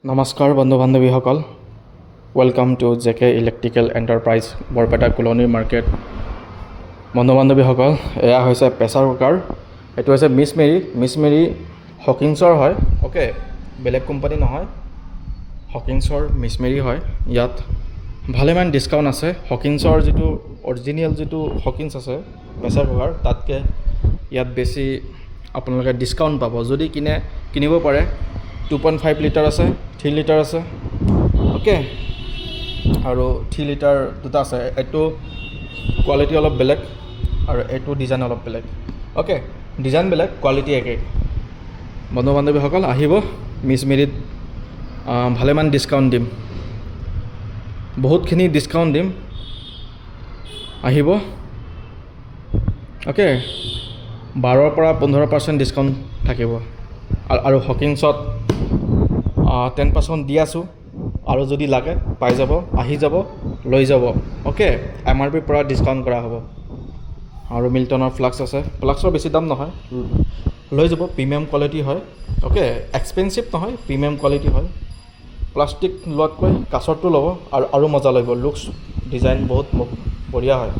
নমস্কাৰ বন্ধু বান্ধৱীসকল, welcome to JK electrical enterprise Barpeta colony market. বন্ধু বান্ধৱীসকল, এয়া হৈছে প্ৰেছাৰ কুকাৰ। এইটো হৈছে মিছ মেৰী হকিংছৰ হয়। অ'কে, বেলেগ কোম্পানী নহয়, হকিংছৰ মিছ মেৰী হয়। ইয়াত ভালেমান ডিছকাউণ্ট আছে। হকিংছৰ যিটো অৰিজিনেল যিটো হকিংছ আছে প্ৰেছাৰ কুকাৰ, তাতকৈ ইয়াত বেছি আপোনালোকে ডিছকাউণ্ট পাব। যদি কিনিব পাৰে 2.5 লিটাৰ আছে, 3 লিটাৰ আছে। অ'কে, আৰু 3 লিটাৰ দুটা আছে। এইটো কোৱালিটি অলপ বেলেগ আৰু এইটো ডিজাইন অলপ বেলেগ। অ'কে, ডিজাইন বেলেগ, কোৱালিটি একেই। বন্ধু বান্ধৱীসকল আহিব, মিছ মেৰীত ভালেমান ডিছকাউণ্ট দিম, বহুতখিনি ডিছকাউণ্ট দিম, আহিব। অ'কে, 12% পৰা 15% ডিছকাউণ্ট থাকিব। আৰু হকিংছত 10% দি আছোঁ, আৰু যদি লাগে পাই যাব, আহি যাব, লৈ যাব। অ'কে, MRP পৰা ডিছকাউণ্ট কৰা হ'ব। আৰু মিল্টনৰ ফ্লাক্স আছে, ফ্লাক্সৰ বেছি দাম নহয়, লৈ যাব। প্ৰিমিয়াম কোৱালিটি হয়। অ'কে, এক্সপেঞ্চিভ নহয়, প্ৰিমিয়াম কোৱালিটি হয়। প্লাষ্টিক লোৱাতকৈ কাছৰটো ল'ব, আৰু মজা লাগিব। লুকছ ডিজাইন বহুত বঢ়িয়া হয়।